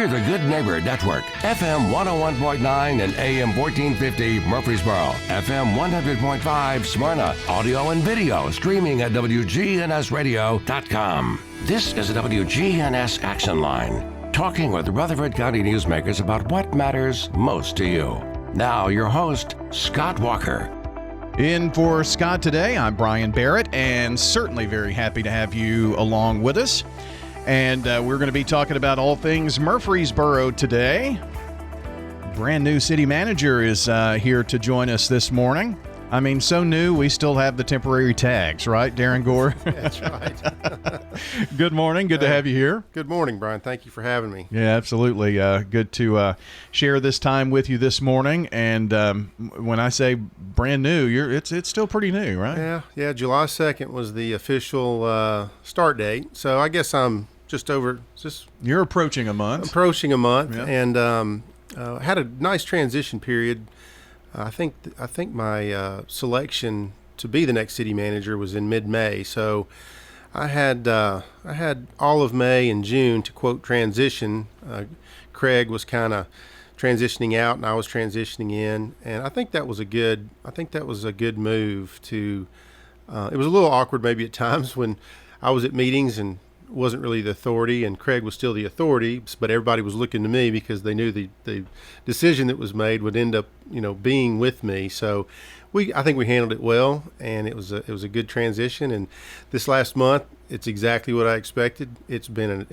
We're the Good Neighbor Network, FM 101.9 and AM 1450 Murfreesboro, FM 100.5 Smyrna, audio and video streaming at WGNSradio.com. This is the WGNS Action Line, talking with Rutherford County newsmakers about what matters most to you. Now, your host, Scott Walker. In for Scott today, I'm Brian Barrett, and certainly very happy to have you along with us. And we're going to be talking about all things Murfreesboro today. Brand new city manager is here to join us this morning. I mean, so new, we still have the temporary tags, right, Darren Gore? That's right. Good morning. Good to have you here. Good morning, Brian. Thank you for having me. Yeah, absolutely. Good to share this time with you this morning. And when I say brand new, it's still pretty new, right? Yeah. July 2nd was the official start date. So I guess I'm You're approaching a month. Yeah. And had a nice transition period. I think my selection to be the next city manager was in mid-May. So I had all of May and June to quote transition. Craig was kind of transitioning out, and I was transitioning in, and I think that was a good move. To it was a little awkward maybe at times when I was at meetings and wasn't really the authority, and Craig was still the authority, but everybody was looking to me because they knew the decision that was made would end up, being with me. So I think we handled it well, and it was a good transition. And this last month, it's exactly what I expected. It's been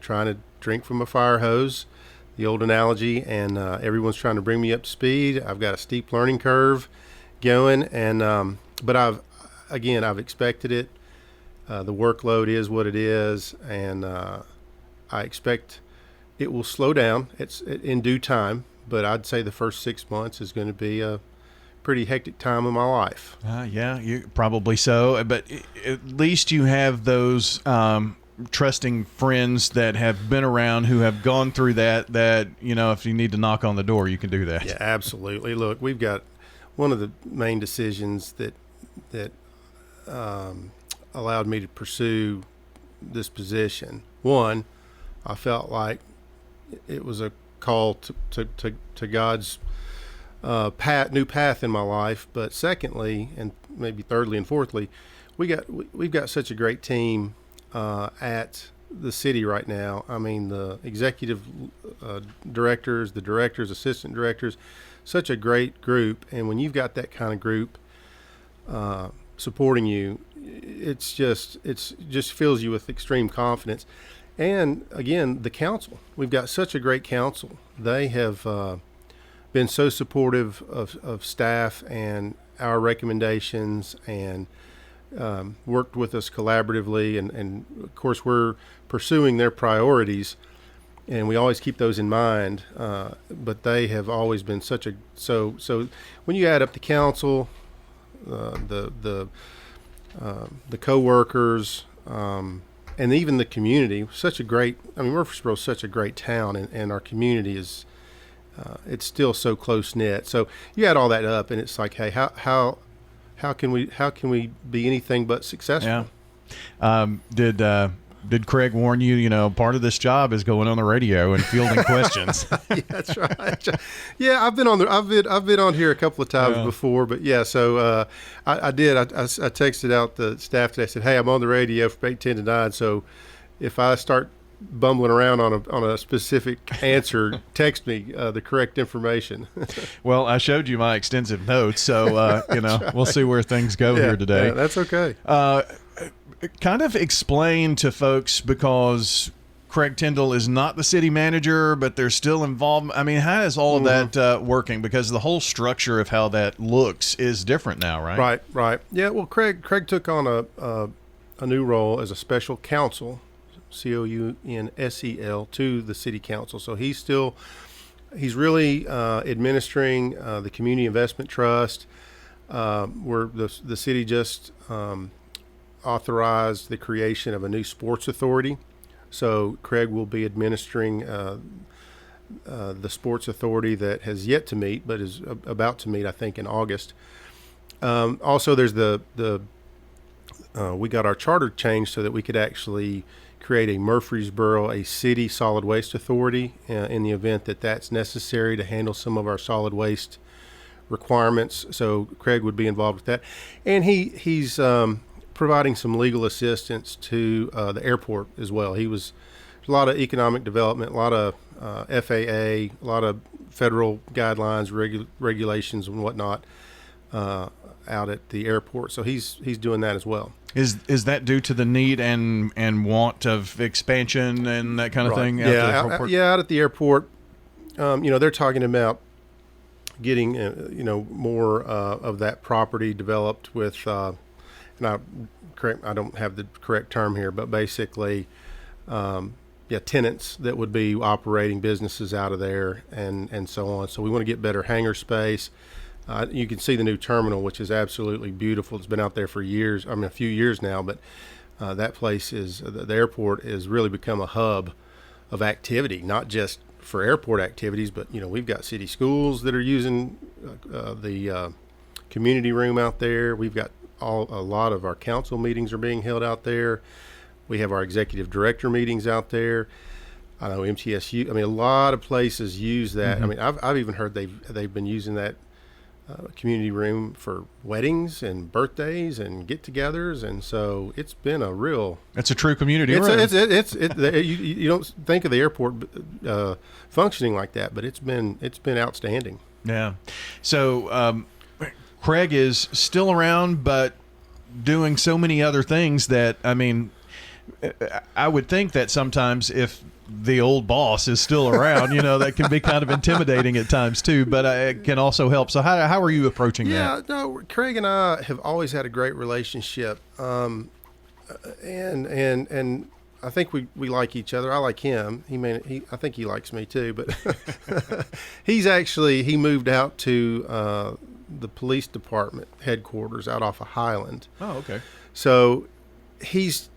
trying to drink from a fire hose, the old analogy, and everyone's trying to bring me up to speed. I've got a steep learning curve going, and but I've expected it. The workload is what it is, and I expect it will slow down. It's in due time, but I'd say the first 6 months is going to be a pretty hectic time of my life. Yeah, you probably so. But at least you have those trusting friends that have been around, who have gone through that. If you need to knock on the door, you can do that. Yeah, absolutely. Look, we've got one of the main decisions that allowed me to pursue this position. One, I felt like it was a call to God's new path in my life. But secondly, and maybe thirdly and fourthly, we've got such a great team at the city right now. I mean, the executive directors, the directors, assistant directors, such a great group. And when you've got that kind of group supporting you, it just fills you with extreme confidence. And again, the council, we've got such a great council. They have been so supportive of staff and our recommendations, and worked with us collaboratively. And of course, we're pursuing their priorities, and we always keep those in mind. But they have always been so when you add up the council, the co-workers, and even the community, Murfreesboro is such a great town, and our community is, it's still so close-knit. So you add all that up, and it's like, hey, how can we be anything but successful? Yeah. Did Craig warn you, part of this job is going on the radio and fielding questions? Yeah, that's right. Yeah, I've been on here a couple of times before, but yeah, so I did. I texted out the staff today. I said, hey, I'm on the radio from 8:10 to 9, so if I start bumbling around on a specific answer, text me the correct information. Well, I showed you my extensive notes, so right. We'll see where things go here today. Yeah, that's okay. Kind of explain to folks, because Craig Tyndall is not the city manager, but they're still involved. I mean, how is all of that working? Because the whole structure of how that looks is different now, right? Right. Yeah, well, Craig took on a new role as a special counsel, COUNSEL, to the city council. So he's really administering the Community Investment Trust, where the city just authorized the creation of a new sports authority. So Craig will be administering the sports authority that has yet to meet, but is about to meet, I think, in August. Also, there's we got our charter changed so that we could actually create a Murfreesboro, a city solid waste authority in the event that that's necessary to handle some of our solid waste requirements. So Craig would be involved with that, and he's providing some legal assistance to the airport as well. He was a lot of economic development, a lot of FAA, a lot of federal guidelines, regulations, and whatnot out at the airport. So he's doing that as well. Is that due to the need and want of expansion and that kind of thing? Out at the airport, they're talking about getting more of that property developed with, and I don't have the correct term here, but basically, tenants that would be operating businesses out of there and so on. So we want to get better hangar space. You can see the new terminal, which is absolutely beautiful. It's been out there for years. I mean, a few years now, but that place the airport has really become a hub of activity, not just for airport activities, but we've got city schools that are using the community room out there. We've got a lot of our council meetings are being held out there. We have our executive director meetings out there. I know MTSU. I mean, a lot of places use that. I mean, I've even heard they've been using that community room for weddings and birthdays and get-togethers, and so it's been a real. It's a true community room. You don't think of the airport functioning like that, but it's been outstanding. Yeah. So Craig is still around, but doing so many other things that, I mean, I would think that sometimes if the old boss is still around, that can be kind of intimidating at times too, but it can also help. So how are you approaching that? Yeah, no, Craig and I have always had a great relationship. And I think we like each other. I like him. I think he likes me too, but he moved out to the police department headquarters out off of Highland. Oh, okay. So he's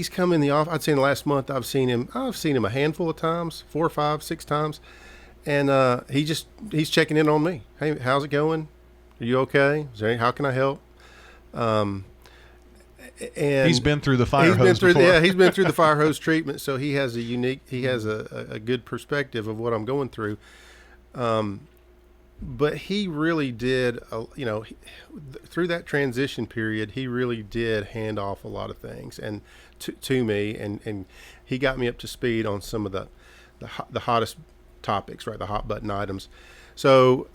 come in the office. I'd say in the last month I've seen him a handful of times, 4, 5, 6 times, and he's checking in on me. Hey, how's it going? Are you okay? How can I help? And he's been through the fire hose before. He's been through the fire hose treatment, so he has a good perspective of what I'm going through. But he really did, through that transition period, he really did hand off a lot of things and to me, and he got me up to speed on some of the hottest topics, right? The hot button items. So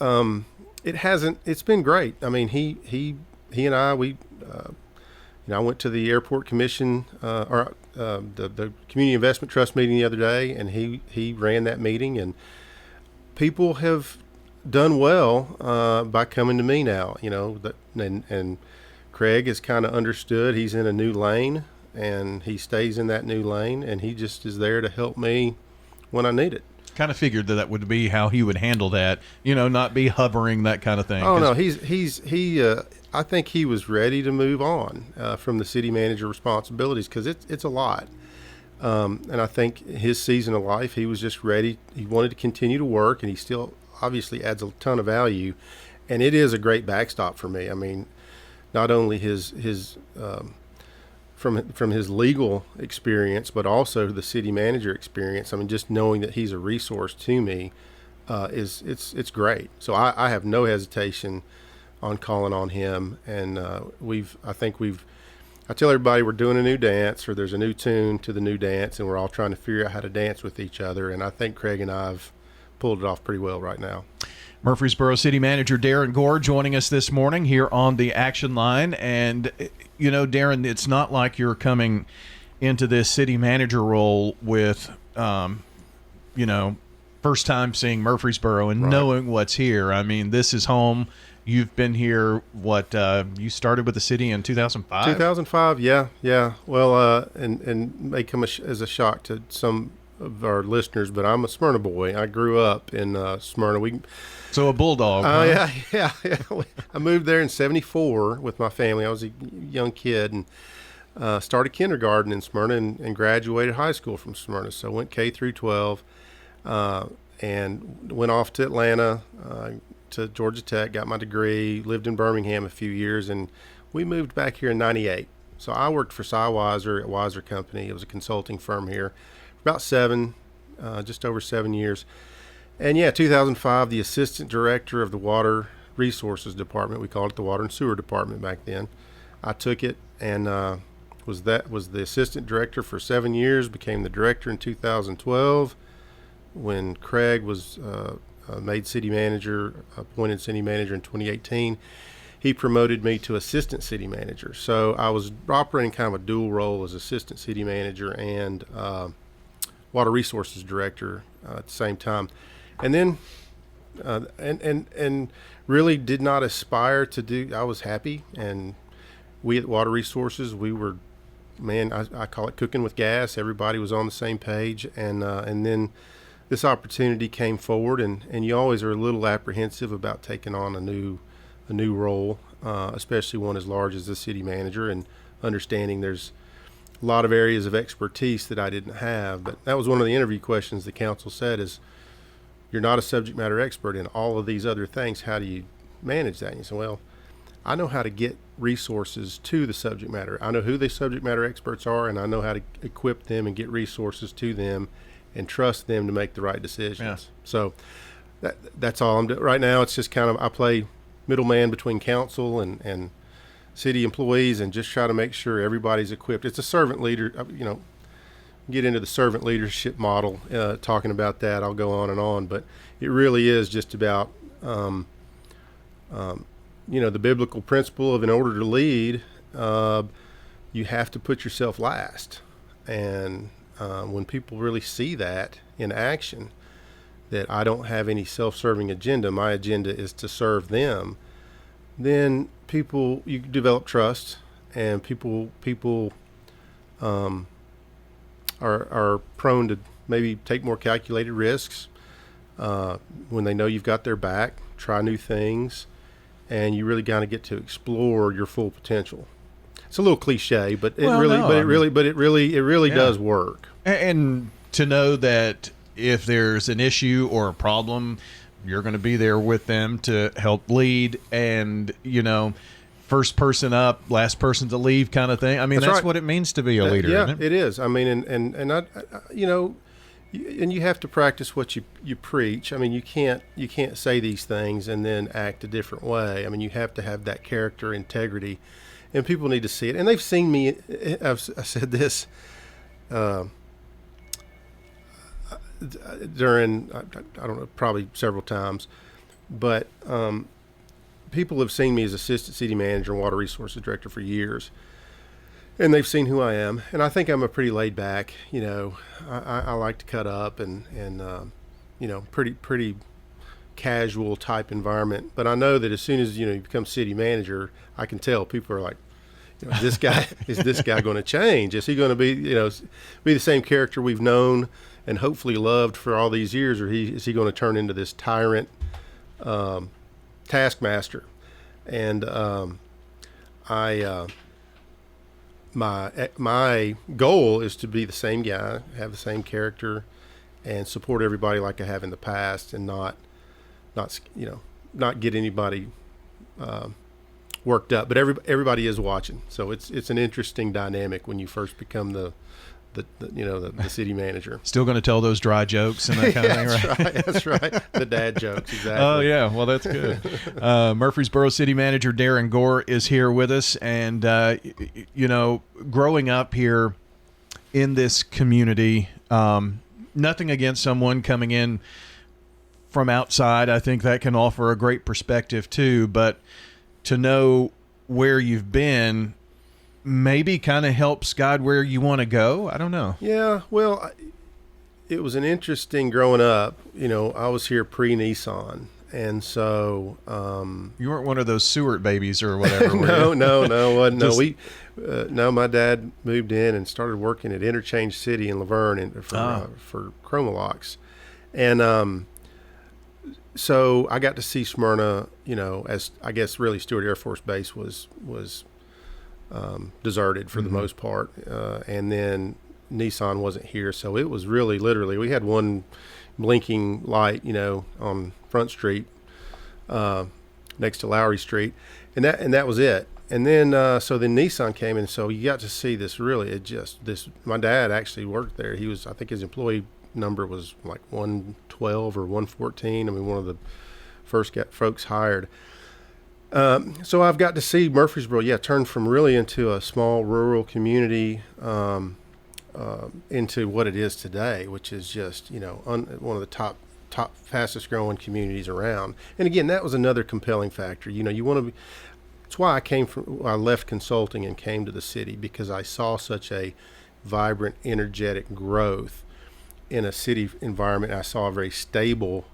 it's been great. I mean, he and I I went to the airport commission the community investment trust meeting the other day, and he ran that meeting, and people have done well by coming to me now, and Craig has kind of understood he's in a new lane, and he stays in that new lane, and he just is there to help me when I need it. Kind of figured that would be how he would handle that, not be hovering, that kind of thing. Oh no, I think he was ready to move on from the city manager responsibilities, because it's a lot. And I think his season of life, he was just ready. He wanted to continue to work, and he still obviously adds a ton of value, and it is a great backstop for me. I mean, not only his from his legal experience, but also the city manager experience. I mean, just knowing that he's a resource to me it's great. So I have no hesitation on calling on him, and I tell everybody we're doing a new dance, or there's a new tune to the new dance, and we're all trying to figure out how to dance with each other, and I think Craig and I have pulled it off pretty well right now. Murfreesboro City Manager Darren Gore joining us this morning here on the Action Line. And, Darren, it's not like you're coming into this city manager role with, first time seeing Murfreesboro and knowing what's here. I mean, this is home. You've been here, you started with the city in 2005? 2005, yeah. Well, and may come as a shock to some of our listeners, but I'm a Smyrna boy. I grew up in Smyrna. So a bulldog. Huh? Yeah. I moved there in '74 with my family. I was a young kid, and started kindergarten in Smyrna and graduated high school from Smyrna. So went K through 12, and went off to Atlanta to Georgia Tech, got my degree, lived in Birmingham a few years, and we moved back here in '98. So I worked for Weiser at Weiser Company. It was a consulting firm here for about just over 7 years. And 2005, the assistant director of the Water Resources Department, we called it the Water and Sewer Department back then. I took it and was the assistant director for 7 years, became the director in 2012 when Craig was made city manager, appointed city manager in 2018. He promoted me to assistant city manager. So I was operating kind of a dual role as assistant city manager and water resources director at the same time. And then and really did not aspire to do. I was happy, and we at Water Resources, we were, I call it cooking with gas. Everybody was on the same page, and then this opportunity came forward, and you always are a little apprehensive about taking on a new role, especially one as large as the city manager, and understanding there's a lot of areas of expertise that I didn't have. But that was one of the interview questions the council said is, you're not a subject matter expert in all of these other things. How do you manage that? And you say, well, I know how to get resources to the subject matter. I know who the subject matter experts are, and I know how to equip them and get resources to them and trust them to make the right decisions. Yeah. So that's all I'm doing right now. It's just kind of, I play middleman between council and city employees and just try to make sure everybody's equipped. It's a servant leader, get into the servant leadership model, talking about that. I'll go on and on, but it really is just about, the biblical principle of in order to lead, you have to put yourself last. And when people really see that in action, that I don't have any self-serving agenda, my agenda is to serve them, then you develop trust, and people are prone to maybe take more calculated risks when they know you've got their back, try new things, and you really kind of get to explore your full potential. It's a little cliche, but it really does work. And to know that if there's an issue or a problem, you're going to be there with them to help lead, and first person up, last person to leave kind of thing. I mean, that's right. What it means to be a leader, isn't it? It is. I mean, and I, and you have to practice what you preach. I mean, you can't say these things and then act a different way. I mean, you have to have that character integrity, and people need to see it. And they've seen me. I've said this during, I don't know, probably several times, but people have seen me as assistant city manager and water resources director for years, and they've seen who I am. And I think I'm a pretty laid back, I like to cut up and pretty casual type environment. But I know that as soon as, you become city manager, I can tell people are like, is this guy going to change? Is he going to be the same character we've known and hopefully loved for all these years, or is he going to turn into this tyrant taskmaster? And my goal is to be the same guy, have the same character, and support everybody like I have in the past, and not get anybody worked up. But everybody is watching, so it's an interesting dynamic when you first become the city manager. Still going to tell those dry jokes and that kind of thing, right? That's right. The dad jokes, exactly. Oh, yeah. Well, that's good. Murfreesboro City Manager Darren Gore is here with us. And, growing up here in this community, nothing against someone coming in from outside. I think that can offer a great perspective, too. But to know where you've been maybe kind of helps guide where you want to go. I don't know. Yeah, well, it was an interesting growing up. I was here pre-Nissan, and so you weren't one of those Seward babies or whatever. No, my dad moved in and started working at Interchange City in Laverne for Chromalox, and so I got to see Smyrna. As I guess really Stewart Air Force Base was deserted for the most part, and then Nissan wasn't here, so it was really literally we had one blinking light on Front Street next to Lowry Street, and that was it. And then so then Nissan came in, so you got to see this really. My dad actually worked there. I think his employee number was like 112 or 114. I mean, one of the first folks hired. So I've got to see Murfreesboro, turn from really into a small rural community into what it is today, which is just, one of the top fastest growing communities around. And again, that was another compelling factor. You want to be, it's why I left consulting and came to the city, because I saw such a vibrant, energetic growth in a city environment. I saw a very stable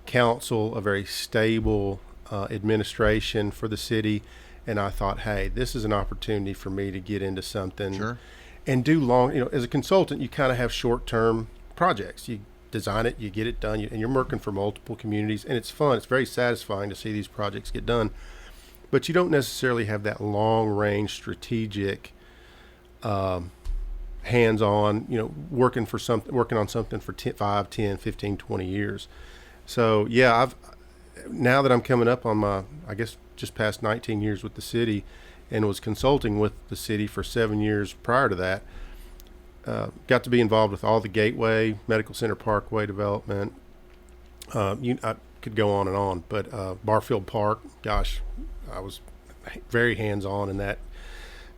council, a very stable administration for the city, and I thought, hey, this is an opportunity for me to get into something. Sure. And do long, as a consultant, you kind of have short-term projects. You design it, you get it done, and you're working for multiple communities, and it's fun. It's very satisfying to see these projects get done. But you don't necessarily have that long-range strategic, hands-on, working on something for 5, 10, 15, 20 years. So, now that I'm coming up on my, I guess, just past 19 years with the city, and was consulting with the city for 7 years prior to that, got to be involved with all the Gateway, Medical Center Parkway development. I could go on, but Barfield Park, gosh, I was very hands-on in that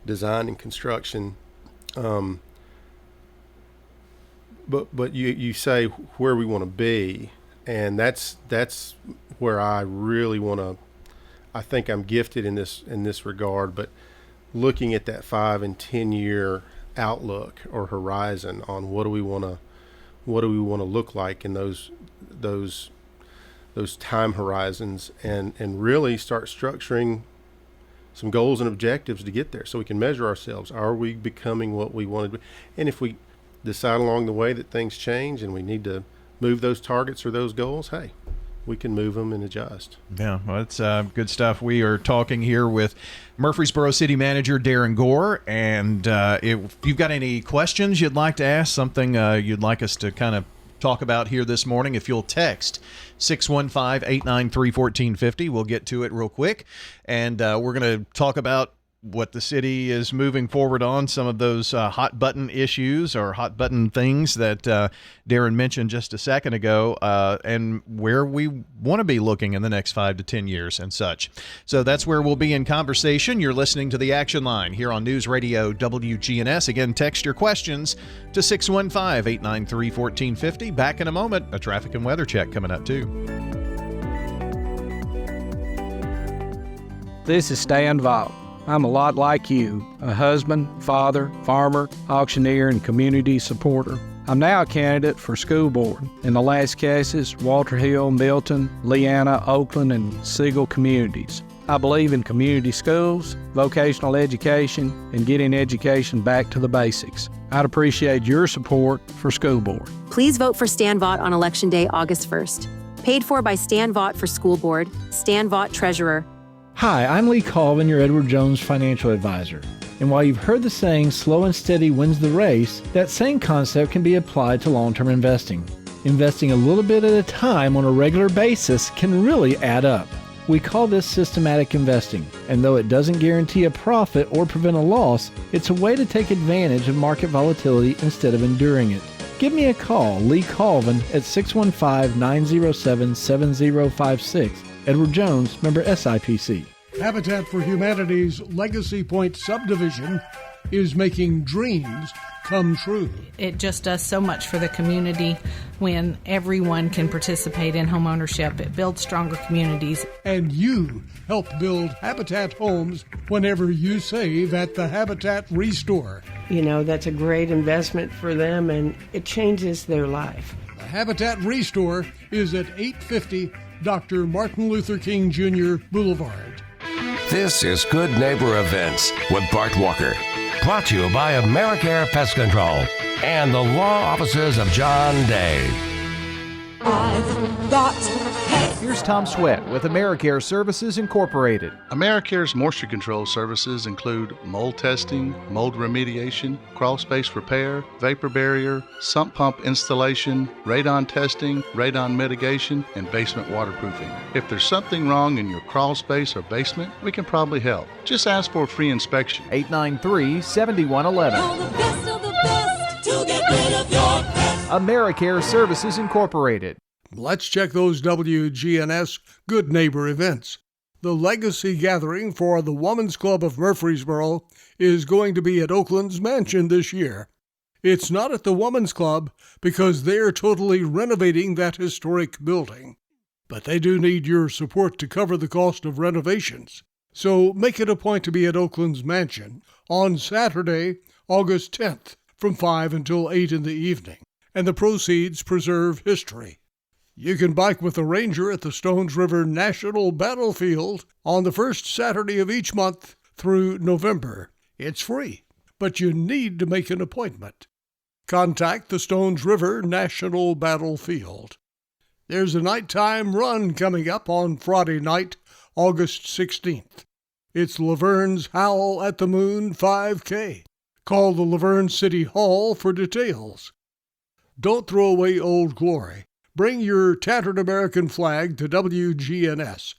design and construction. But you say where we want to be, and that's where I really want to. I think I'm gifted in this regard, but looking at that 5 and 10 year outlook or horizon on what do we want to look like in those time horizons, and really start structuring some goals and objectives to get there, so we can measure ourselves. Are we becoming what we want to be? And if we decide along the way that things change and we need to move those targets or those goals, hey, we can move them and adjust. Yeah, well, it's good stuff. We are talking here with Murfreesboro City Manager Darren Gore, and if you've got any questions you'd like to ask, something you'd like us to kind of talk about here this morning, if you'll text 615-893-1450, we'll get to it real quick, and we're going to talk about what the city is moving forward on, some of those hot button issues or hot button things that Darren mentioned just a second ago, and where we want to be looking in the next 5 to 10 years and such. So that's where we'll be in conversation. You're listening to The Action Line here on News Radio WGNS. Again, text your questions to 615-893-1450. Back in a moment. A traffic and weather check coming up, too. This is Stan Vaught. I'm a lot like you, a husband, father, farmer, auctioneer, and community supporter. I'm now a candidate for school board. In the last cases, Walter Hill, Milton, Leanna, Oakland, and Siegel communities. I believe in community schools, vocational education, and getting education back to the basics. I'd appreciate your support for school board. Please vote for Stan Vaught on Election Day, August 1st. Paid for by Stan Vaught for School Board, Stan Vaught Treasurer. Hi, I'm Lee Colvin, your Edward Jones financial advisor. And while you've heard the saying, slow and steady wins the race, that same concept can be applied to long-term investing. Investing a little bit at a time on a regular basis can really add up. We call this systematic investing, and though it doesn't guarantee a profit or prevent a loss, it's a way to take advantage of market volatility instead of enduring it. Give me a call, Lee Colvin, at 615-907-7056. Edward Jones, member SIPC. Habitat for Humanity's Legacy Point subdivision is making dreams come true. It just does so much for the community when everyone can participate in home ownership. It builds stronger communities. And you help build Habitat homes whenever you save at the Habitat Restore. That's a great investment for them, and it changes their life. The Habitat Restore is at 850 Dr. Martin Luther King Jr. Boulevard. This is Good Neighbor Events with Bart Walker. Brought to you by AmeriCare Pest Control and the law offices of John Day. I've got hay. Here's Tom Sweat with AmeriCare Services Incorporated. AmeriCare's moisture control services include mold testing, mold remediation, crawl space repair, vapor barrier, sump pump installation, radon testing, radon mitigation, and basement waterproofing. If there's something wrong in your crawl space or basement, we can probably help. Just ask for a free inspection. 893-7111. All the best of the best to get rid of your pest. AmeriCare Services Incorporated. Let's check those WGNS Good Neighbor events. The Legacy Gathering for the Women's Club of Murfreesboro is going to be at Oakland's Mansion this year. It's not at the Women's Club because they're totally renovating that historic building. But they do need your support to cover the cost of renovations. So make it a point to be at Oakland's Mansion on Saturday, August 10th, from 5 until 8 in the evening. And the proceeds preserve history. You can bike with the Ranger at the Stones River National Battlefield on the first Saturday of each month through November. It's free, but you need to make an appointment. Contact the Stones River National Battlefield. There's a nighttime run coming up on Friday night, August 16th. It's Laverne's Howl at the Moon 5K. Call the Laverne City Hall for details. Don't throw away old glory. Bring your tattered American flag to WGNS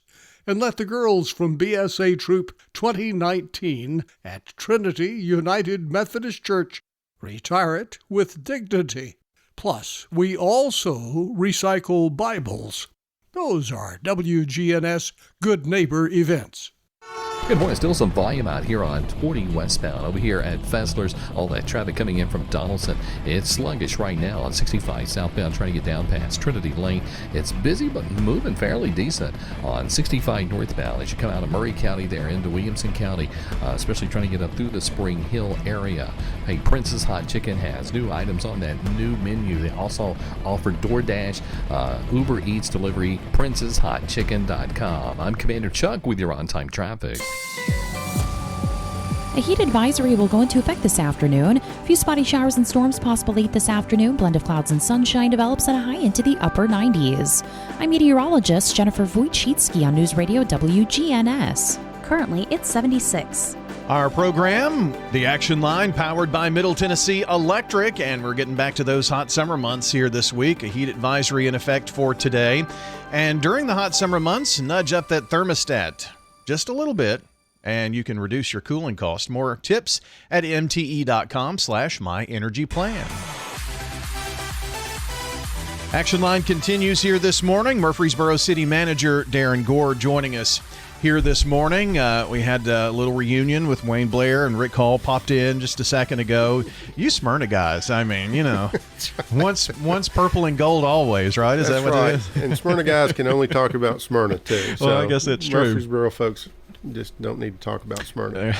and let the girls from BSA Troop 2019 at Trinity United Methodist Church retire it with dignity. Plus, we also recycle Bibles. Those are WGNS Good Neighbor events. Good morning. Still some volume out here on 40 westbound. Over here at Fessler's, all that traffic coming in from Donaldson. It's sluggish right now on 65 southbound, trying to get down past Trinity Lane. It's busy, but moving fairly decent on 65 northbound as you come out of Murray County there into Williamson County, especially trying to get up through the Spring Hill area. Hey, Prince's Hot Chicken has new items on that new menu. They also offer DoorDash, Uber Eats delivery, princeshotchicken.com. I'm Commander Chuck with your on-time traffic. A heat advisory will go into effect this afternoon. A few spotty showers and storms possible late this afternoon. Blend of clouds and sunshine develops at a high into the upper 90s. I'm meteorologist Jennifer Wojcicki on News Radio WGNS. Currently, it's 76. Our program, The Action Line, powered by Middle Tennessee Electric, and we're getting back to those hot summer months here this week. A heat advisory in effect for today. And during the hot summer months, nudge up that thermostat just a little bit, and you can reduce your cooling cost. More tips at mte.com/myenergyplan. Action Line continues here this morning. Murfreesboro City Manager Darren Gore joining us here this morning. We had a little reunion with Wayne Blair, and Rick Hall popped in just a second ago. You Smyrna guys, I mean, you know, right. once purple and gold always, right? Is that's that what right. it is? And Smyrna guys can only talk about Smyrna too. So well, I guess that's true. Murfreesboro folks just don't need to talk about Smyrna.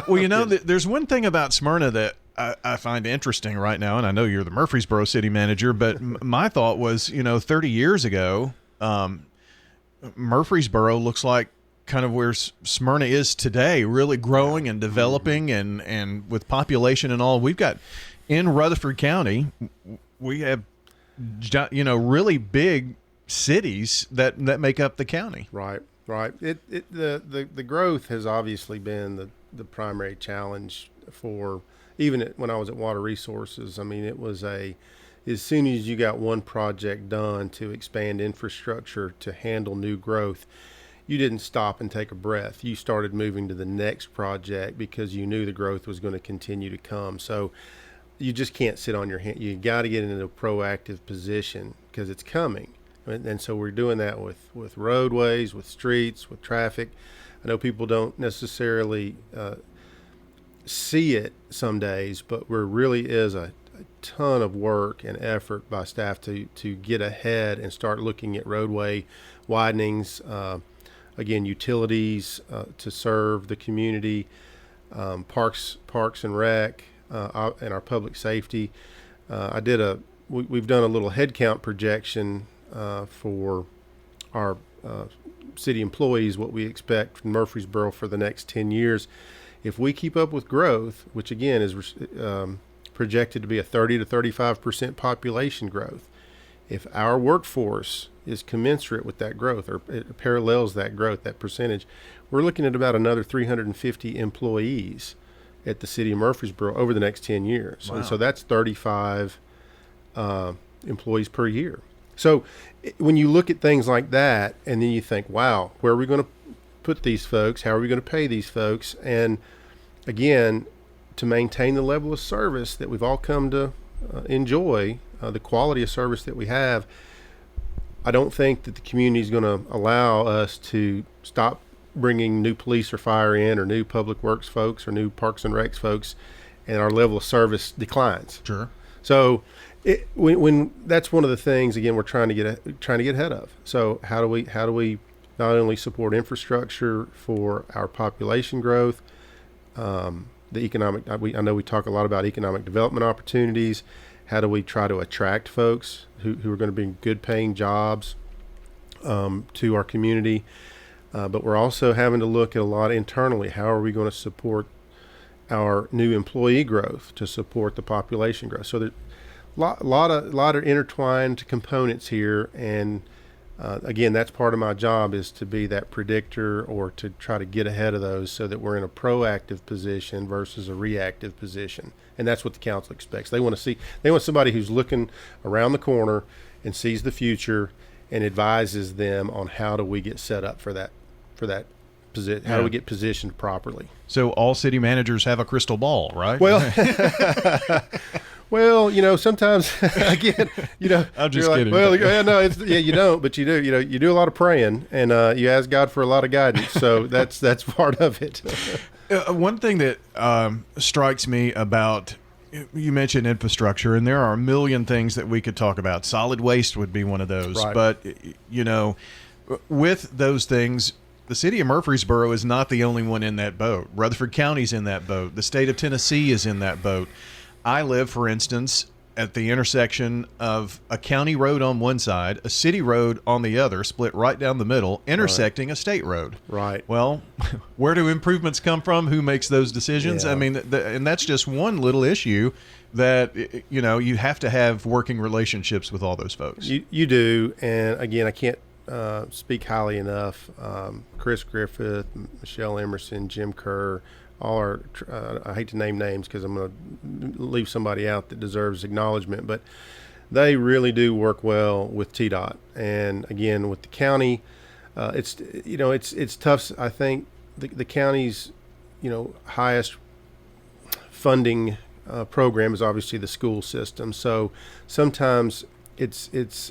Well, you know, there's one thing about Smyrna that I find interesting right now, and I know you're the Murfreesboro city manager, but my thought was, 30 years ago, Murfreesboro looks like kind of where Smyrna is today, really growing and developing, and with population and all. We've got in Rutherford County, we have, really big cities that make up the county. Right. The growth has obviously been the primary challenge for even when I was at Water Resources. I mean, it was as soon as you got one project done to expand infrastructure to handle new growth, you didn't stop and take a breath. You started moving to the next project because you knew the growth was going to continue to come. So you just can't sit on your hand. You got to get into a proactive position because it's coming. And so we're doing that with roadways, with streets, with traffic. I know people don't necessarily see it some days, but there really is a ton of work and effort by staff to get ahead and start looking at roadway widenings, again, utilities to serve the community, parks and rec, and our public safety. We've done a little headcount projection for our city employees, what we expect from Murfreesboro for the next 10 years. If we keep up with growth, which again is projected to be a 30 to 35% population growth, if our workforce is commensurate with that growth, or it parallels that growth, that percentage, we're looking at about another 350 employees at the city of Murfreesboro over the next 10 years. Wow. And so that's 35 employees per year. So when you look at things like that, and then you think, wow, where are we going to put these folks? How are we going to pay these folks? And again, to maintain the level of service that we've all come to enjoy, the quality of service that we have, I don't think that the community is going to allow us to stop bringing new police or fire in, or new public works folks, or new parks and recs folks, and our level of service declines. Sure. So when that's one of the things, again, we're trying to get ahead of. So how do we not only support infrastructure for our population growth, the economic, I know we talk a lot about economic development opportunities. How do we try to attract folks who are going to bring good paying jobs to our community? But we're also having to look at a lot internally. How are we going to support our new employee growth to support the population growth? So there's a lot of intertwined components here. And again, that's part of my job, is to be that predictor, or to try to get ahead of those so that we're in a proactive position versus a reactive position. And that's what the council expects. They want somebody who's looking around the corner and sees the future and advises them on how do we get set up for that position. How do we get positioned properly? So all city managers have a crystal ball, right? Well, well, sometimes, again, I'm just you're kidding. Well, no, you don't, but you do. You do a lot of praying, and you ask God for a lot of guidance. So that's part of it. One thing that strikes me about, you mentioned infrastructure, and there are a million things that we could talk about. Solid waste would be one of those. Right. But, with those things, the city of Murfreesboro is not the only one in that boat. Rutherford County's in that boat. The state of Tennessee is in that boat. I live, for instance, at the intersection of a county road on one side, a city road on the other, split right down the middle, intersecting a state road. Right. Well, where do improvements come from? Who makes those decisions? Yeah. I mean, and that's just one little issue that, you have to have working relationships with all those folks. You do. And again, I can't speak highly enough. Chris Griffith, Michelle Emerson, Jim Kerr, all are, I hate to name names because I'm going to leave somebody out that deserves acknowledgement, but they really do work well with TDOT. And again, with the county, it's tough. I think the county's, highest funding program is obviously the school system. So sometimes it's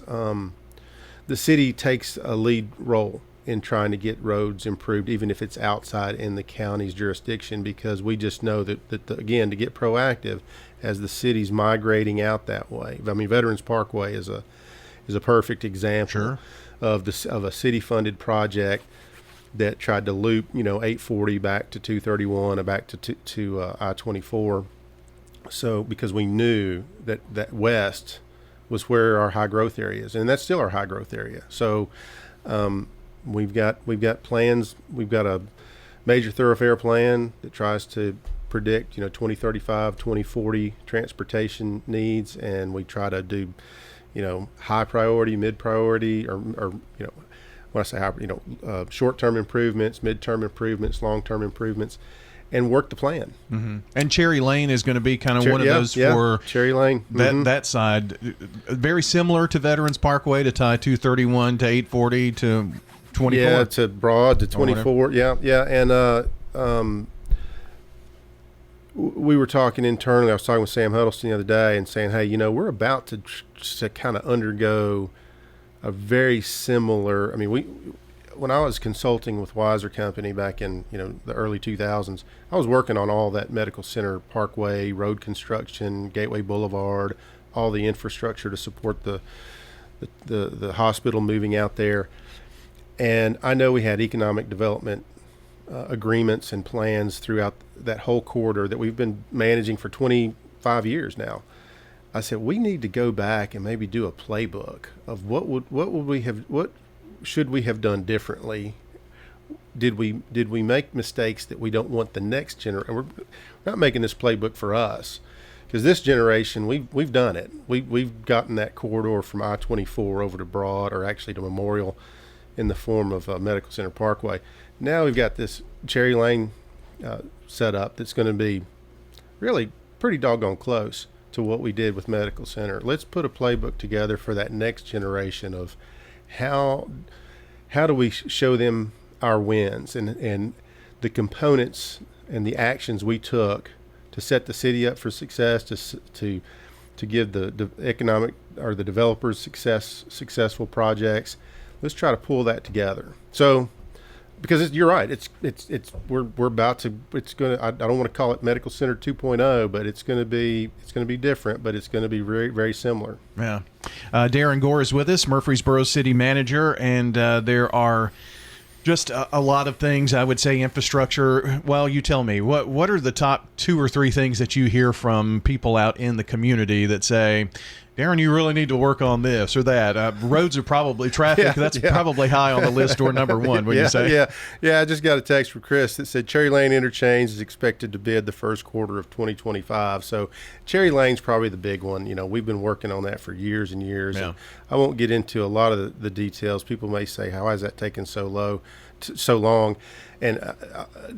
the city takes a lead role in trying to get roads improved, even if it's outside in the county's jurisdiction, because we just know that again, to get proactive as the city's migrating out that way. I mean, Veterans Parkway is a perfect example of a city-funded project that tried to loop, 840 back to 231 and back to I-24. So because we knew that west was where our high growth area is, and that's still our high growth area. So we've got plans. We've got a major thoroughfare plan that tries to predict 2035, 2040 transportation needs, and we try to do high priority, mid priority, or when I say high, short-term improvements, mid-term improvements, long-term improvements, and work the plan. Mm-hmm. And Cherry Lane is going to be kind of one of those for Cherry Lane. That side, very similar to Veterans Parkway, to tie 231 to 840 to 24. Yeah, to Broad to 24. Yeah, and we were talking internally. I was talking with Sam Huddleston the other day and saying, hey, we're about to kind of undergo a very similar. I mean, when I was consulting with Weiser Company back in the early 2000s, I was working on all that medical center parkway, road construction, Gateway Boulevard, all the infrastructure to support the hospital moving out there. And I know we had economic development agreements and plans throughout that whole corridor that we've been managing for 25 years now. I said, we need to go back and maybe do a playbook of what should we have done differently? Did we make mistakes that we don't want the next generation? And we're not making this playbook for us, because this generation, we've done it. We've gotten that corridor from I-24 over to Broad, or actually to Memorial, in the form of Medical Center Parkway. Now we've got this Cherry Lane set up that's going to be really pretty doggone close to what we did with Medical Center. Let's put a playbook together for that next generation of how do we give them our wins and the components and the actions we took to set the city up for success, to give the economic or the developers successful projects. Let's try to pull that together. So, because you're right, we're about to. It's gonna. I don't want to call it Medical Center 2.0, but it's gonna be different, but it's gonna be very, very similar. Yeah. Darren Gore is with us, Murfreesboro City Manager, and there are just a lot of things, I would say, infrastructure. Well, you tell me, what are the top 2 or 3 things that you hear from people out in the community that say, Darren, you really need to work on this or that? Roads are probably traffic. That's probably high on the list, or number one, would you say? Yeah. I just got a text from Chris that said Cherry Lane interchange is expected to bid the first quarter of 2025. So Cherry Lane's probably the big one. We've been working on that for years and years. Yeah. And I won't get into a lot of the details. People may say, how has that taken so long? And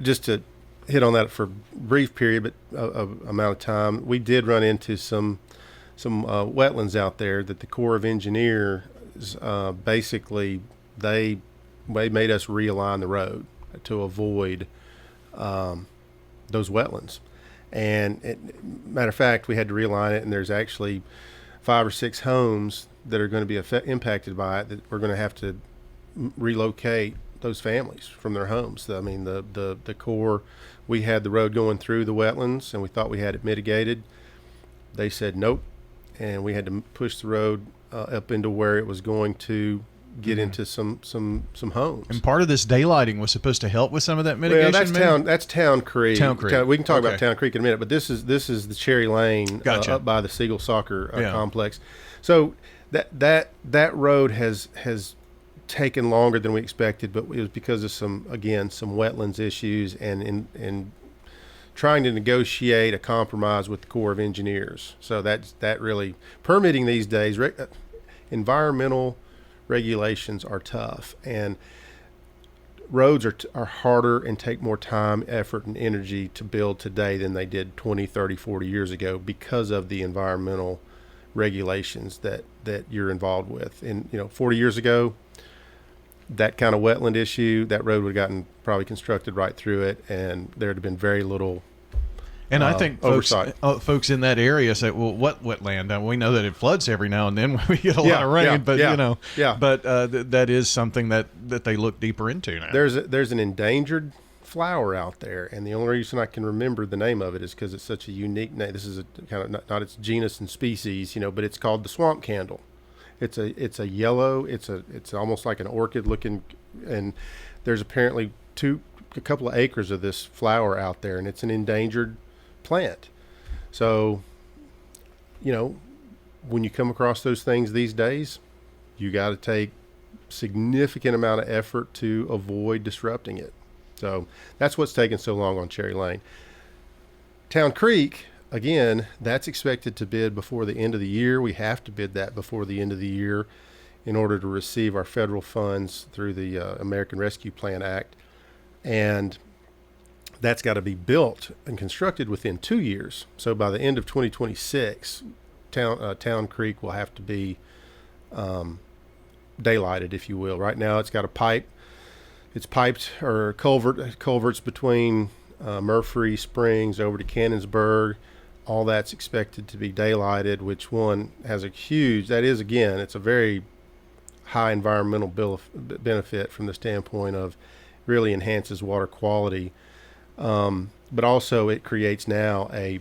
just to hit on that for a brief period, but amount of time, we did run into some wetlands out there that the Corps of Engineers basically they made us realign the road to avoid those wetlands. And matter of fact, we had to realign it, and there's actually 5 or 6 homes that are going to be impacted by it that we're going to have to relocate those families from their homes. I mean, the Corps, we had the road going through the wetlands, and we thought we had it mitigated. They said nope. And we had to push the road up into where it was going to get into some homes. And part of this daylighting was supposed to help with some of that mitigation. Well, that's Town Creek. We can talk about Town Creek in a minute, but this is the Cherry Lane up by the Siegel Soccer complex. So that road has taken longer than we expected, but it was because of some wetlands issues and trying to negotiate a compromise with the Corps of Engineers. So that really, permitting these days, environmental regulations are tough, and roads are harder and take more time, effort, and energy to build today than they did 20, 30, 40 years ago because of the environmental regulations that you're involved with. And 40 years ago, that kind of wetland issue, that road would have gotten probably constructed right through it, and there would have been very little and I think folks in that area say, well, what wetland? We know that it floods every now and then when we get a lot of rain, but that is something that they look deeper into now. There's an endangered flower out there, and the only reason I can remember the name of it is because it's such a unique name. This is a kind of not its genus and species, but it's called the swamp candle. It's a yellow. It's almost like an orchid looking, and there's apparently a couple of acres of this flower out there, and it's an endangered plant. So, when you come across those things these days, you got to take significant amount of effort to avoid disrupting it. So that's what's taking so long on Cherry Lane. Town Creek, again, that's expected to bid before the end of the year. We have to bid that before the end of the year in order to receive our federal funds through the American Rescue Plan Act. And that's got to be built and constructed within 2 years. So by the end of 2026, Town Creek will have to be daylighted, if you will. Right now, it's got a pipe. It's piped or culverts between Murfree Springs over to Cannonsburg. All that's expected to be daylighted, which one has a huge. That is, again, it's a very high environmental benefit from the standpoint of really enhances water quality. But also it creates now a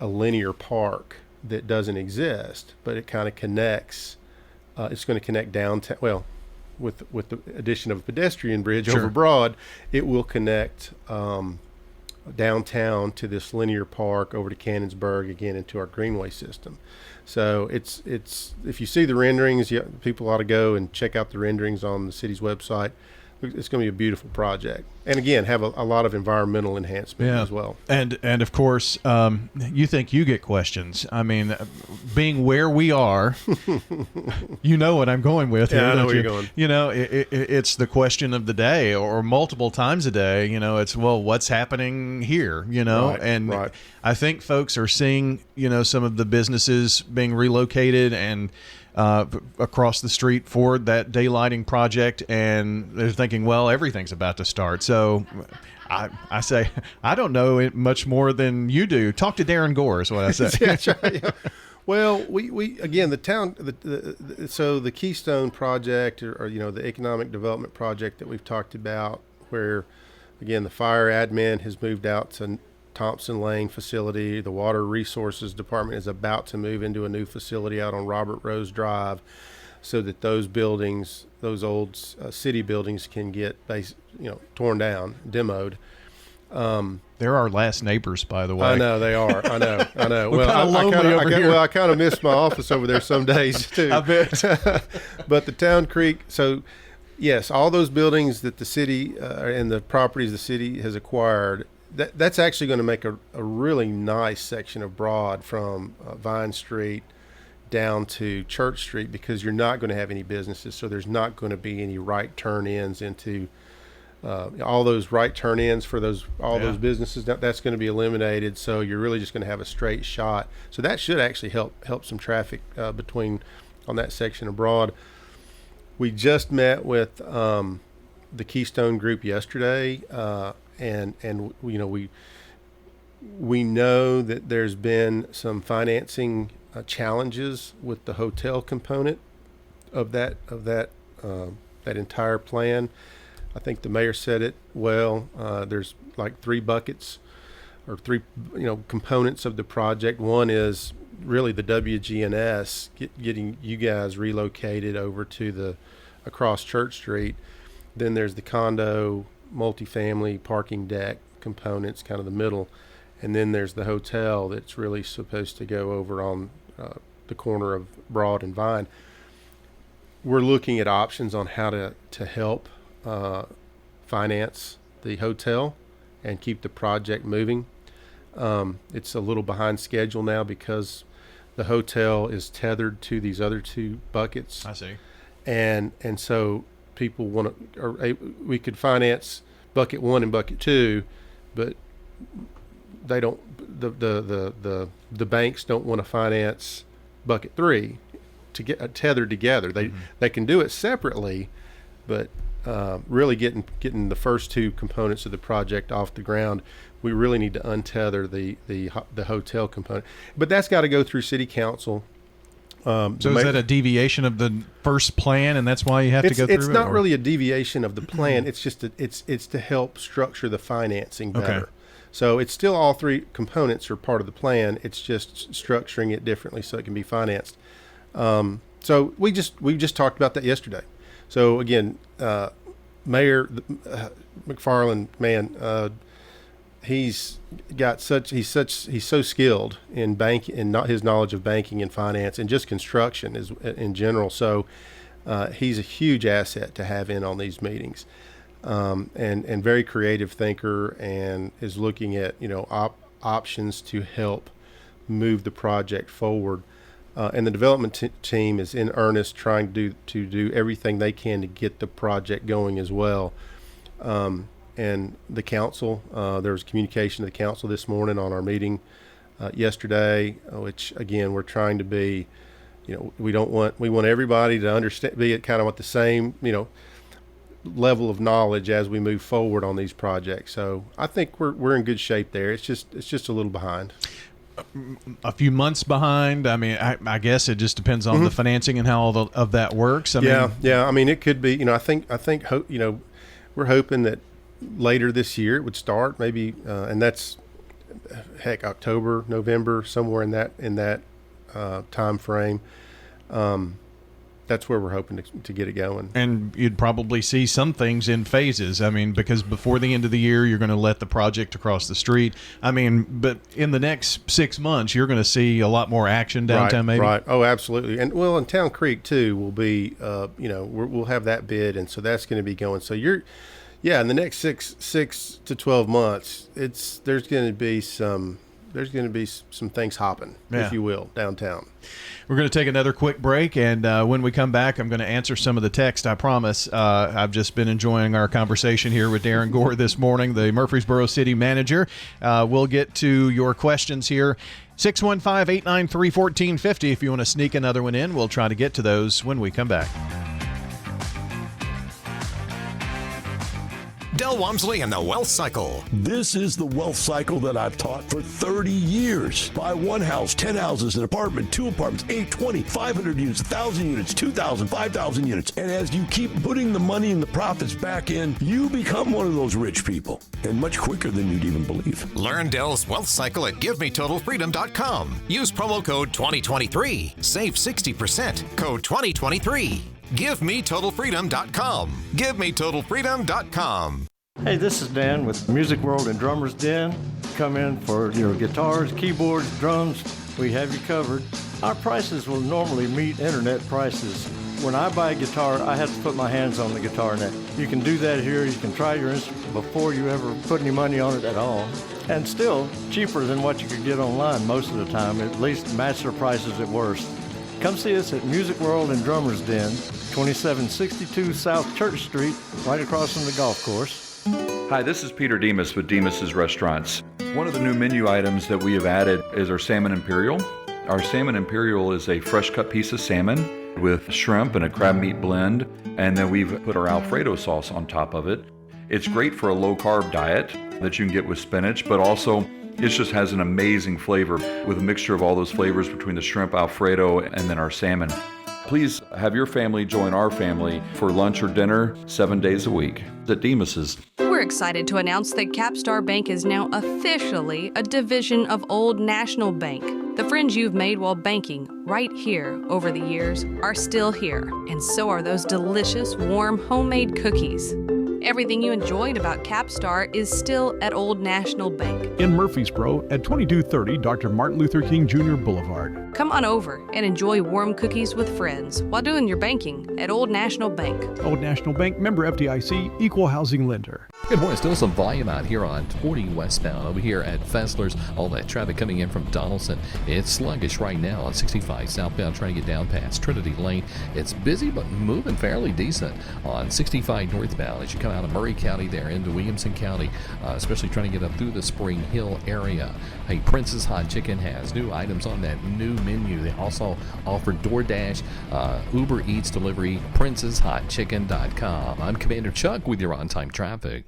linear park that doesn't exist, but it kind of connects. It's going to connect downtown. Well, with the addition of a pedestrian bridge over Broad, it will connect downtown to this linear park over to Cannonsburg, again into our greenway system. So it's if you see the renderings, people ought to go and check out the renderings on the city's website. it's going to be a beautiful project. And again, have a lot of environmental enhancement as well. And of course, you think you get questions. I mean, being where we are, you know what I'm going with here, I know don't where you? you're going. You know, it's the question of the day, or multiple times a day. You know, it's, well, what's happening here? You know, Right. I think folks are seeing, you know, some of the businesses being relocated and across the street for that daylighting project, and they're thinking, well, everything's about to start. So I say, I don't know it much more than you do. Talk to Darren Gore is what I say. That's right. Yeah. Well, we again, the town, so the Keystone project, or you know, the economic development project that we've talked about, where again the fire admin has moved out to Thompson Lane facility. The Water Resources Department is about to move into a new facility out on Robert Rose Drive, so that those buildings, those old city buildings, can get torn down, demoed. They're our last neighbors, by the way. I know they are. I know. We're I kind of miss my office over there some days too. I bet. But the Town Creek, so yes, all those buildings that the city and the properties the city has acquired, that's actually going to make a really nice section of Broad from Vine Street down to Church Street, because you're not going to have any businesses, so there's not going to be any right turn ins into all those right turn ins for those businesses. That's going to be eliminated, so you're really just going to have a straight shot. So that should actually help some traffic on that section of Broad. We just met with the Keystone Group yesterday. And you know, we know that there's been some financing challenges with the hotel component of that entire plan. I think the mayor said it well. There's like three buckets, or three components of the project. One is really the WGNS getting you guys relocated over to across Church Street. Then there's the condo, multifamily parking deck components, kind of the middle, and then there's the hotel that's really supposed to go over on the corner of Broad and Vine. We're looking at options on how to help finance the hotel and keep the project moving. It's a little behind schedule now because the hotel is tethered to these other two buckets. I see. And so people want to, or we could finance bucket 1 and bucket 2, but they don't. The banks don't want to finance bucket 3 to get tethered together. They can do it separately, but really getting the first two components of the project off the ground, we really need to untether the hotel component. But that's got to go through city council. So is that a deviation of the first plan, and that's why you have to go through it? It's not really a deviation of the plan. It's just it's to help structure the financing better. Okay. So it's still, all three components are part of the plan. It's just structuring it differently so it can be financed. So we just talked about that yesterday. So again, Mayor McFarland, man, he's so skilled in banking and not his knowledge of banking and finance and just construction is in general. So he's a huge asset to have in on these meetings, and very creative thinker, and is looking at options to help move the project forward. And the development team is in earnest trying to do everything they can to get the project going as well. And the council, there was communication to the council this morning on our meeting yesterday, which again, we're trying to be, we want everybody to understand, be at kind of at the same, level of knowledge as we move forward on these projects. So I think we're in good shape there. It's just a little behind. A few months behind. I mean, I guess it just depends on the financing and how all of that works. I mean, it could be. I think we're hoping that later this year it would start, maybe, and that's October, November, somewhere in that time frame. that's where we're hoping to get it going. And you'd probably see some things in phases. I mean, because before the end of the year, you're going to let the project across the street. I mean, but in the next 6 months, you're going to see a lot more action downtown, maybe? Right. Oh, absolutely. And, well, in Town Creek, too, will be, we'll have that bid, and so that's going to be going. So in the next six to 12 months, there's going to be some things hopping, if you will, downtown. We're going to take another quick break, and when we come back, I'm going to answer some of the text, I promise. I've just been enjoying our conversation here with Darren Gore this morning, the Murfreesboro City Manager. We'll get to your questions here. 615-893-1450. If you want to sneak another one in, we'll try to get to those when we come back. Del Walmsley and the Wealth Cycle. This is the wealth cycle that I've taught for 30 years. Buy one house, 10 houses, an apartment, 2 apartments, 8, 20, 500 units, 1,000 units, 2,000, 5,000 units. And as you keep putting the money and the profits back in, you become one of those rich people. And much quicker than you'd even believe. Learn Del's Wealth Cycle at GiveMeTotalFreedom.com. Use promo code 2023. Save 60%. Code 2023. GiveMeTotalFreedom.com. GiveMeTotalFreedom.com. Hey, this is Dan with Music World and Drummers Den. Come in for your guitars, keyboards, drums. We have you covered. Our prices will normally meet internet prices. When I buy a guitar, I have to put my hands on the guitar net. You can do that here. You can try your instrument before you ever put any money on it at all. And still cheaper than what you could get online most of the time, at least match their prices at worst. Come see us at Music World and Drummers Den, 2762 South Church Street, right across from the golf course. Hi, this is Peter Demas with Demas's Restaurants. One of the new menu items that we have added is our Salmon Imperial. Our Salmon Imperial is a fresh cut piece of salmon with shrimp and a crab meat blend, and then we've put our Alfredo sauce on top of it. It's great for a low-carb diet that you can get with spinach, but also it just has an amazing flavor with a mixture of all those flavors between the shrimp Alfredo and then our salmon. Please have your family join our family for lunch or dinner 7 days a week at Demas's. We're excited to announce that Capstar Bank is now officially a division of Old National Bank. The friends you've made while banking right here over the years are still here, and so are those delicious, warm, homemade cookies. Everything you enjoyed about Capstar is still at Old National Bank. In Murfreesboro at 2230 Dr. Martin Luther King Jr. Boulevard. Come on over and enjoy warm cookies with friends while doing your banking at Old National Bank. Old National Bank, member FDIC, equal housing lender. Good morning. Still some volume out here on 40 westbound over here at Fessler's. All that traffic coming in from Donaldson. It's sluggish right now on 65 southbound trying to get down past Trinity Lane. It's busy but moving fairly decent on 65 northbound as you come out of Murray County there into Williamson County, especially trying to get up through the Spring Hill area. Hey, Prince's Hot Chicken has new items on that new menu. They also offer DoorDash, Uber Eats delivery, princeshotchicken.com. I'm Commander Chuck with your on-time traffic.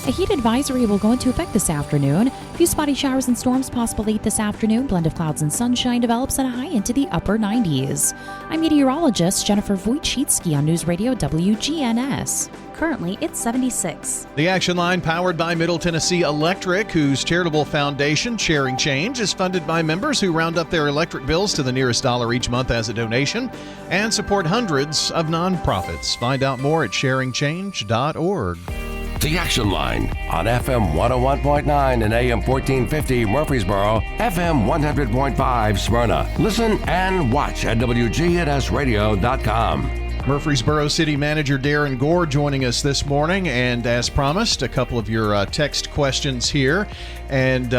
A heat advisory will go into effect this afternoon. A few spotty showers and storms possible late this afternoon. Blend of clouds and sunshine develops at a high into the upper 90s. I'm meteorologist Jennifer Wojcicki on News Radio WGNS. Currently, it's 76. The Action Line, powered by Middle Tennessee Electric, whose charitable foundation, Sharing Change, is funded by members who round up their electric bills to the nearest dollar each month as a donation and support hundreds of nonprofits. Find out more at sharingchange.org. The Action Line on FM 101.9 and AM 1450 Murfreesboro, FM 100.5 Smyrna. Listen and watch at WGNSradio.com. Murfreesboro City Manager Darren Gore joining us this morning, and as promised, a couple of your text questions here. And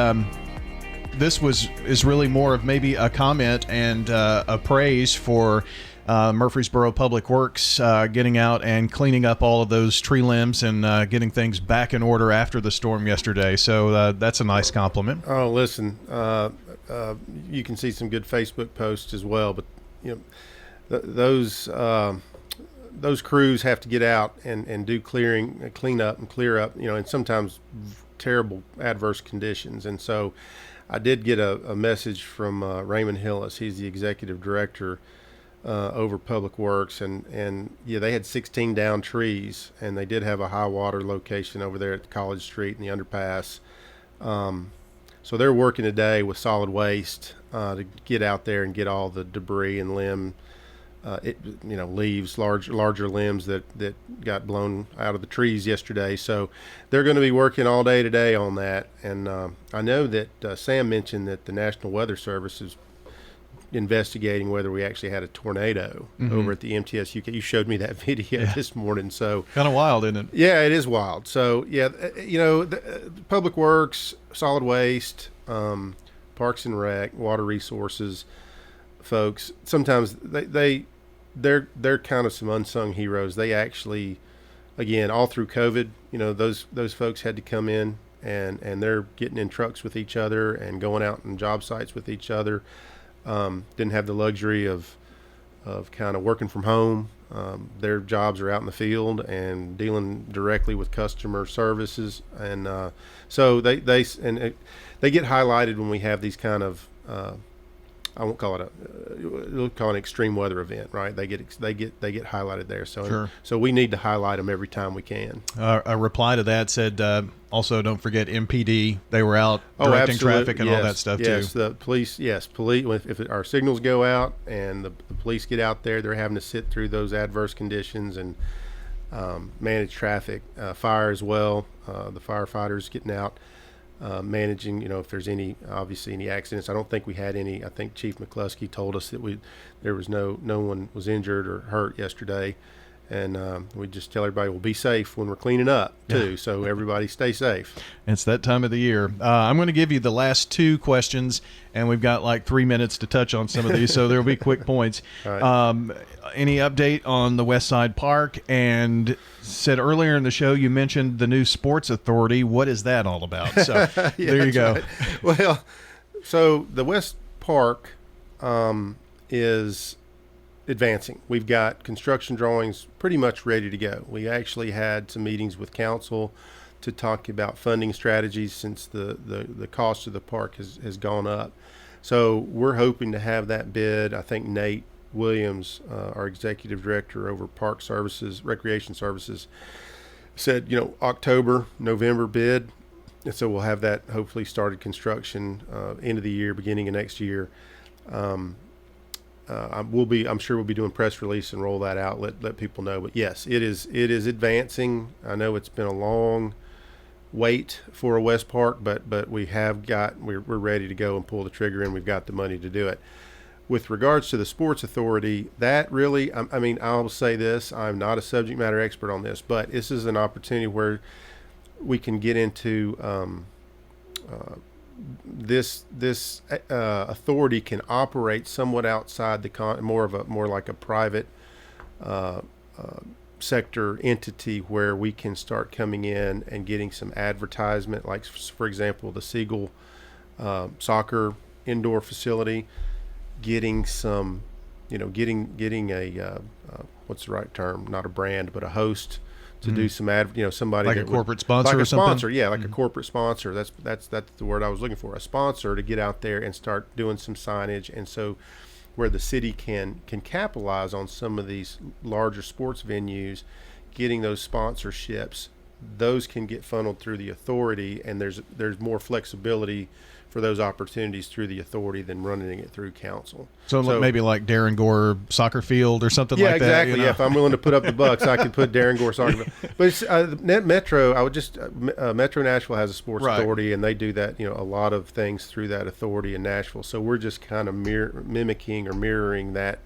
this is really more of maybe a comment and a praise for Murfreesboro Public Works getting out and cleaning up all of those tree limbs and getting things back in order after the storm yesterday. So that's a nice compliment. Oh, listen, you can see some good Facebook posts as well, but you know those crews have to get out and do clean up and clear up, you know, and sometimes terrible adverse conditions. And so I did get a message from Raymond Hillis. He's the executive director over Public Works, and yeah, they had 16 down trees, and they did have a high water location over there at College Street and the underpass. So they're working today with solid waste to get out there and get all the debris and limb leaves, larger limbs that got blown out of the trees yesterday. So they're going to be working all day today on that. And I know that Sam mentioned that the National Weather Service is investigating whether we actually had a tornado over at the MTS UK. You showed me that video this morning. So kind of wild, isn't it? Yeah, it is wild. So yeah, Public Works, Solid Waste, Parks and Rec, Water Resources folks, sometimes they're kind of some unsung heroes. They actually, again, all through COVID, those folks had to come in and they're getting in trucks with each other and going out on job sites with each other. Didn't have the luxury of kind of working from home. Their jobs are out in the field and dealing directly with customer services, and so they get highlighted when we have these kind of I won't call it we'll call it an extreme weather event, right? They get highlighted there. So sure. So we need to highlight them every time we can. A reply to that said, also don't forget MPD. They were out directing traffic and all that stuff too. Yes, the police. Yes, police. If our signals go out and the police get out there, they're having to sit through those adverse conditions and manage traffic. Fire as well. The firefighters getting out. Managing, if there's any accidents. I don't think we had any. I think Chief McCluskey told us that there was no one was injured or hurt yesterday, and we just tell everybody we'll be safe when we're cleaning up too. Yeah. So everybody stay safe. It's that time of the year. I'm going to give you the last two questions, and we've got like 3 minutes to touch on some of these, so there'll be quick points. Right. Any update on the West Side Park? And said earlier in the show you mentioned the new sports authority. What is that all about? So there you go. Right. Well, so the West Park is advancing. We've got construction drawings pretty much ready to go. We actually had some meetings with council to talk about funding strategies since the cost of the park has gone up. So we're hoping to have that bid. I think Nate Williams, our executive director over Park Services, Recreation Services, said, October, November bid. And so we'll have that hopefully started construction end of the year, beginning of next year. I'm sure we'll be doing press release and roll that out, let people know. But yes, it is advancing. I know it's been a long wait for a West Park, but we're ready to go and pull the trigger, and we've got the money to do it. With regards to the Sports Authority, that really, I'll say this, I'm not a subject matter expert on this, but this is an opportunity where we can get into this authority can operate somewhat outside more like a private sector entity, where we can start coming in and getting some advertisement, like for example the Siegel soccer indoor facility, getting some, getting a what's the right term? Not a brand, but a host to do some somebody like that a corporate sponsor, like or a sponsor, something? Yeah, like a corporate sponsor. That's the word I was looking for. A sponsor to get out there and start doing some signage, and so where the city can capitalize on some of these larger sports venues, getting those sponsorships. Those can get funneled through the authority, and there's more flexibility for those opportunities through the authority than running it through council. So maybe like Darren Gore soccer field or something like that. Yeah, exactly. Yeah, if I'm willing to put up the bucks, I could put Darren Gore soccer field. But it's, Metro, Metro Nashville has a sports authority, and they do that, a lot of things through that authority in Nashville. So we're just kind of mimicking or mirroring that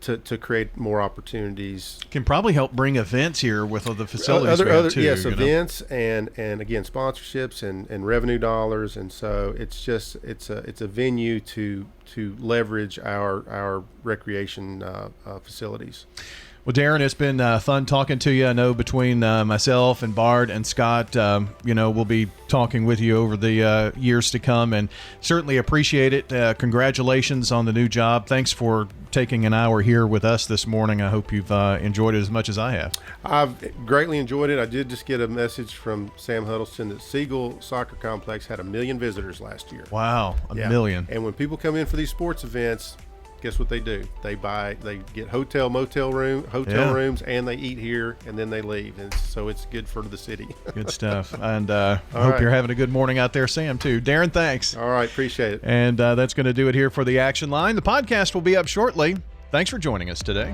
to create more opportunities. Can probably help bring events here with the facilities too. Yes, events and again sponsorships and revenue dollars, and so it's a venue to leverage our recreation facilities. Well, Darren, it's been fun talking to you. I know between myself and Bard and Scott, we'll be talking with you over the years to come, and certainly appreciate it. Congratulations on the new job. Thanks for taking an hour here with us this morning. I hope you've enjoyed it as much as I have. I've greatly enjoyed it. I did just get a message from Sam Huddleston that Siegel Soccer Complex had 1 million visitors last year. Wow, a million. And when people come in for these sports events, guess what they do? They get motel rooms, and they eat here, and then they leave. And so it's good for the city. Good stuff. And I hope you're having a good morning out there, Sam, too. Darren, thanks. All right, appreciate it. And that's going to do it here for the Action Line. The podcast will be up shortly. Thanks for joining us today.